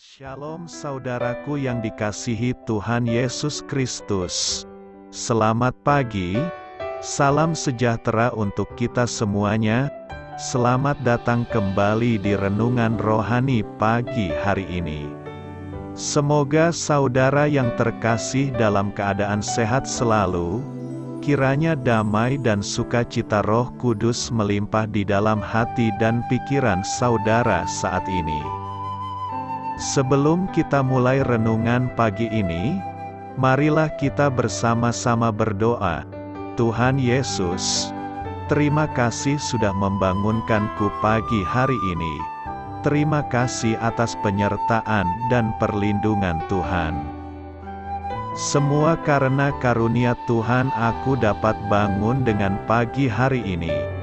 Shalom saudaraku yang dikasihi Tuhan Yesus Kristus. Selamat pagi, salam sejahtera untuk kita semuanya. Selamat datang kembali di Renungan Rohani pagi hari ini. Semoga saudara yang terkasih dalam keadaan sehat selalu. Kiranya damai dan sukacita Roh Kudus melimpah di dalam hati dan pikiran saudara saat ini. Sebelum kita mulai renungan pagi ini, marilah kita bersama-sama berdoa. Tuhan Yesus, terima kasih sudah membangunkanku pagi hari ini. Terima kasih atas penyertaan dan perlindungan Tuhan. Semua karena karunia Tuhan aku dapat bangun dengan pagi hari ini.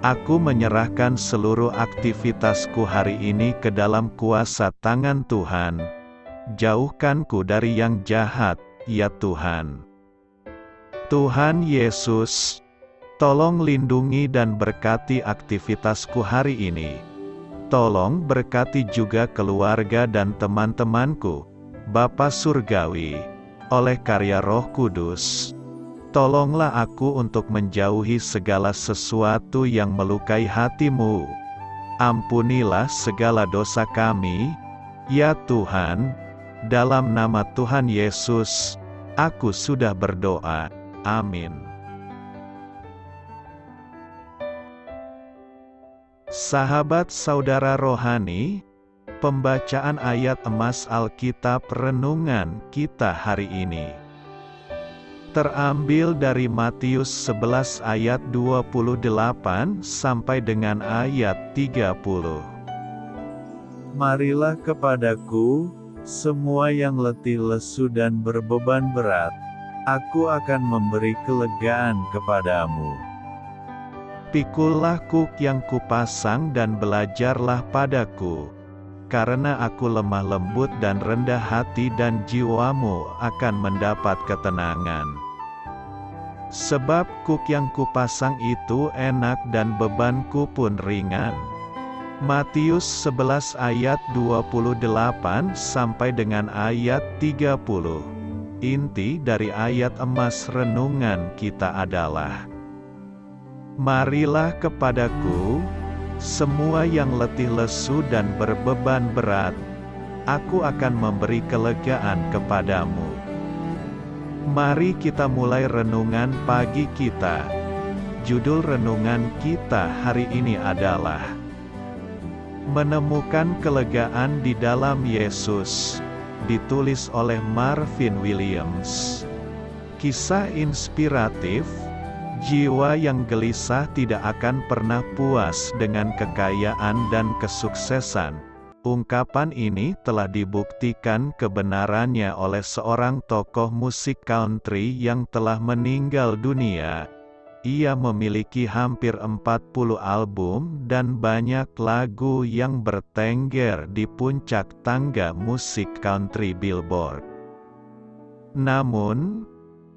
Aku menyerahkan seluruh aktivitasku hari ini ke dalam kuasa tangan Tuhan. Jauhkanku dari yang jahat, ya Tuhan. Tuhan Yesus, tolong lindungi dan berkati aktivitasku hari ini. Tolong berkati juga keluarga dan teman-temanku, Bapa Surgawi, oleh karya Roh Kudus. Tolonglah aku untuk menjauhi segala sesuatu yang melukai hati-Mu. Ampunilah segala dosa kami, ya Tuhan. Dalam nama Tuhan Yesus, aku sudah berdoa. Amin. Sahabat saudara rohani, pembacaan ayat emas Alkitab renungan kita hari ini terambil dari Matius 11 ayat 28 sampai dengan ayat 30. Marilah kepadaku, semua yang letih lesu dan berbeban berat, aku akan memberi kelegaan kepadamu. Pikullah kuk yang kupasang dan belajarlah padaku, karena aku lemah lembut dan rendah hati dan jiwamu akan mendapat ketenangan. Sebab kuk yang kupasang itu enak dan bebanku pun ringan. Matius 11 ayat 28 sampai dengan ayat 30. Inti dari ayat emas renungan kita adalah: marilah kepadaku, semua yang letih lesu dan berbeban berat, aku akan memberi kelegaan kepadamu. Mari kita mulai renungan pagi kita. Judul renungan kita hari ini adalah Menemukan Kelegaan di Dalam Yesus, ditulis oleh Marvin Williams. Kisah inspiratif. Jiwa yang gelisah tidak akan pernah puas dengan kekayaan dan kesuksesan. Ungkapan ini telah dibuktikan kebenarannya oleh seorang tokoh musik country yang telah meninggal dunia. Ia memiliki hampir 40 album dan banyak lagu yang bertengger di puncak tangga musik country Billboard. Namun,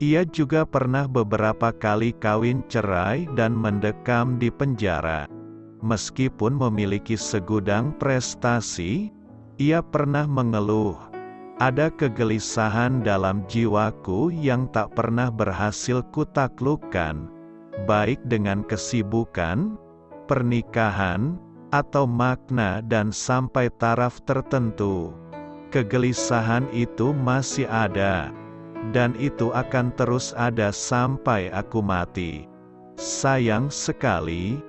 ia juga pernah beberapa kali kawin cerai dan mendekam di penjara. Meskipun memiliki segudang prestasi, ia pernah mengeluh, "Ada kegelisahan dalam jiwaku yang tak pernah berhasil kutaklukkan, baik dengan kesibukan, pernikahan, atau makna dan sampai taraf tertentu. Kegelisahan itu masih ada. Dan itu akan terus ada sampai aku mati." Sayang sekali,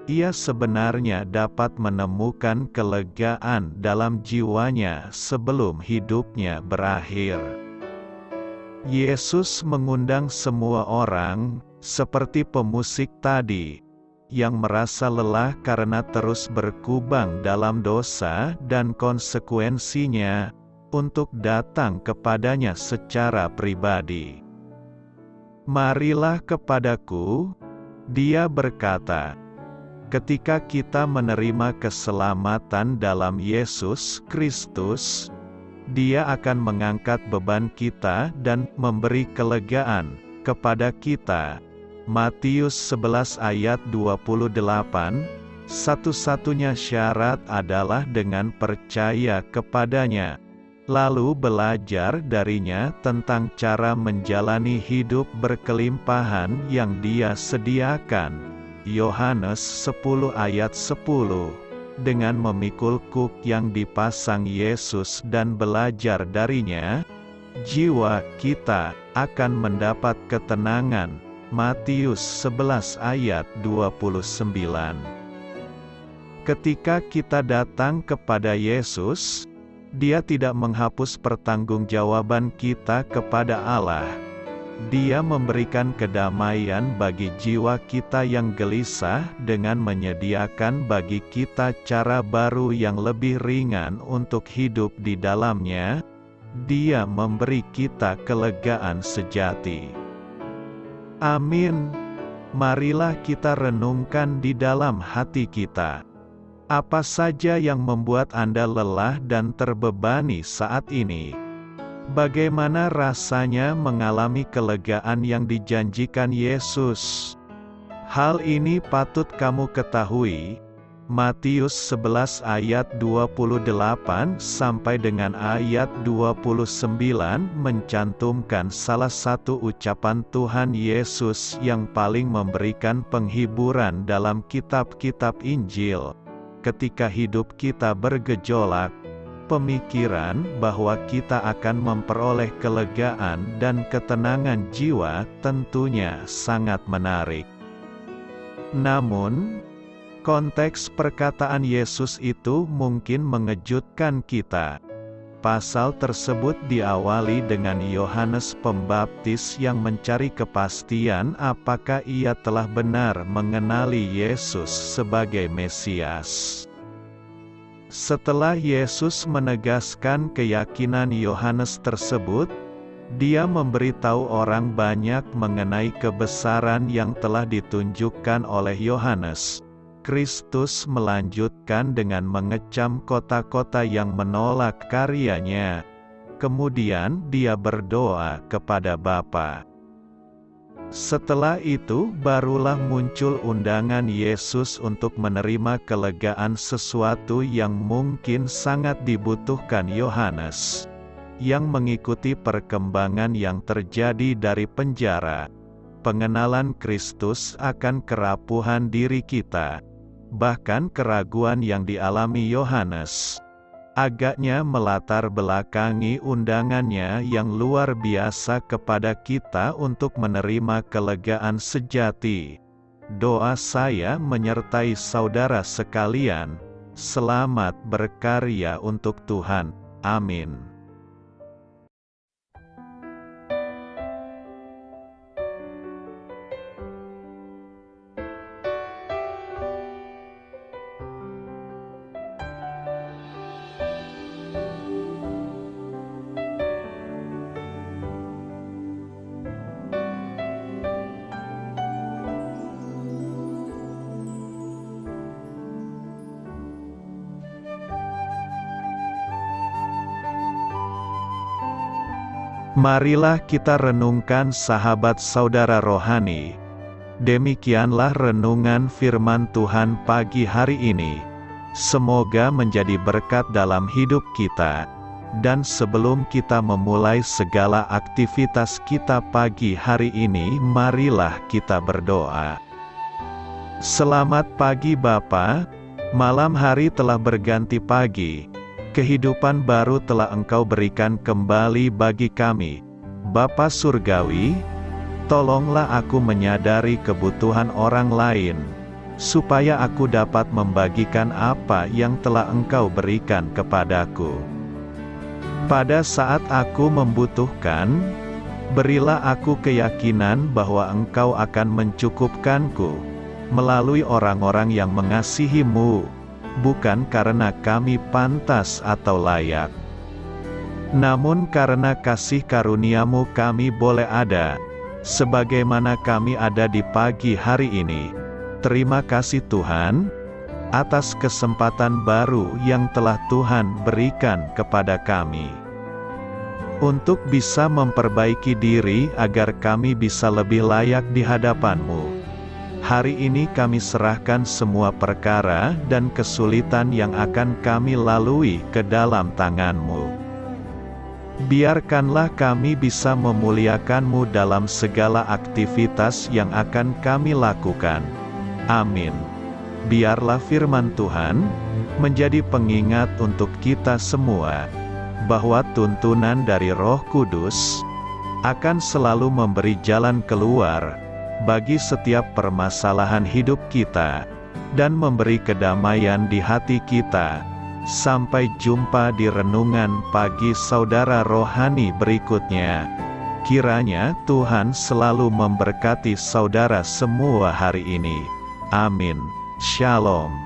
ia sebenarnya dapat menemukan kelegaan dalam jiwanya sebelum hidupnya berakhir. Yesus mengundang semua orang, seperti pemusik tadi, yang merasa lelah karena terus berkubang dalam dosa dan konsekuensinya, untuk datang kepadanya secara pribadi. Marilah kepadaku, dia berkata. Ketika kita menerima keselamatan dalam Yesus Kristus, Dia akan mengangkat beban kita dan memberi kelegaan kepada kita. Matius 11 ayat 28. Satu-satunya syarat adalah dengan percaya kepadanya, lalu belajar darinya tentang cara menjalani hidup berkelimpahan yang Dia sediakan. Yohanes 10 ayat 10. Dengan memikul kuk yang dipasang Yesus dan belajar darinya, jiwa kita akan mendapat ketenangan. Matius 11 ayat 29. Ketika kita datang kepada Yesus, Dia tidak menghapus pertanggungjawaban kita kepada Allah. Dia memberikan kedamaian bagi jiwa kita yang gelisah dengan menyediakan bagi kita cara baru yang lebih ringan untuk hidup di dalamnya. Dia memberi kita kelegaan sejati. Amin. Marilah kita renungkan di dalam hati kita. Apa saja yang membuat Anda lelah dan terbebani saat ini? Bagaimana rasanya mengalami kelegaan yang dijanjikan Yesus? Hal ini patut kamu ketahui. Matius 11 ayat 28 sampai dengan ayat 29 mencantumkan salah satu ucapan Tuhan Yesus yang paling memberikan penghiburan dalam kitab-kitab Injil. Ketika hidup kita bergejolak, pemikiran bahwa kita akan memperoleh kelegaan dan ketenangan jiwa tentunya sangat menarik. Namun, konteks perkataan Yesus itu mungkin mengejutkan kita. Pasal tersebut diawali dengan Yohanes Pembaptis yang mencari kepastian apakah ia telah benar mengenali Yesus sebagai Mesias. Setelah Yesus menegaskan keyakinan Yohanes tersebut, Dia memberitahu orang banyak mengenai kebesaran yang telah ditunjukkan oleh Yohanes. Kristus melanjutkan dengan mengecam kota-kota yang menolak karyanya. Kemudian Dia berdoa kepada Bapa. Setelah itu barulah muncul undangan Yesus untuk menerima kelegaan sesuatu yang mungkin sangat dibutuhkan Yohanes, yang mengikuti perkembangan yang terjadi dari penjara, pengenalan Kristus akan kerapuhan diri kita. Bahkan keraguan yang dialami Yohanes agaknya melatar belakangi undangannya yang luar biasa kepada kita untuk menerima kelegaan sejati. Doa saya menyertai saudara sekalian. Selamat berkarya untuk Tuhan. Amin. Marilah kita renungkan sahabat saudara rohani. Demikianlah renungan firman Tuhan pagi hari ini. Semoga menjadi berkat dalam hidup kita. Dan sebelum kita memulai segala aktivitas kita pagi hari ini, marilah kita berdoa. Selamat pagi Bapa, malam hari telah berganti pagi. Kehidupan baru telah Engkau berikan kembali bagi kami. Bapa Surgawi, tolonglah aku menyadari kebutuhan orang lain, supaya aku dapat membagikan apa yang telah Engkau berikan kepadaku. Pada saat aku membutuhkan, berilah aku keyakinan bahwa Engkau akan mencukupkanku, melalui orang-orang yang mengasihi-Mu, bukan karena kami pantas atau layak, namun karena kasih karunia-Mu kami boleh ada, sebagaimana kami ada di pagi hari ini. Terima kasih Tuhan, atas kesempatan baru yang telah Tuhan berikan kepada kami, untuk bisa memperbaiki diri agar kami bisa lebih layak di hadapan-Mu. Hari ini kami serahkan semua perkara dan kesulitan yang akan kami lalui ke dalam tangan-Mu. Biarkanlah kami bisa memuliakan-Mu dalam segala aktivitas yang akan kami lakukan. Amin. Biarlah firman Tuhan menjadi pengingat untuk kita semua, bahwa tuntunan dari Roh Kudus akan selalu memberi jalan keluar bagi setiap permasalahan hidup kita, dan memberi kedamaian di hati kita. Sampai jumpa di renungan pagi saudara rohani berikutnya. Kiranya Tuhan selalu memberkati saudara semua hari ini. Amin. Shalom.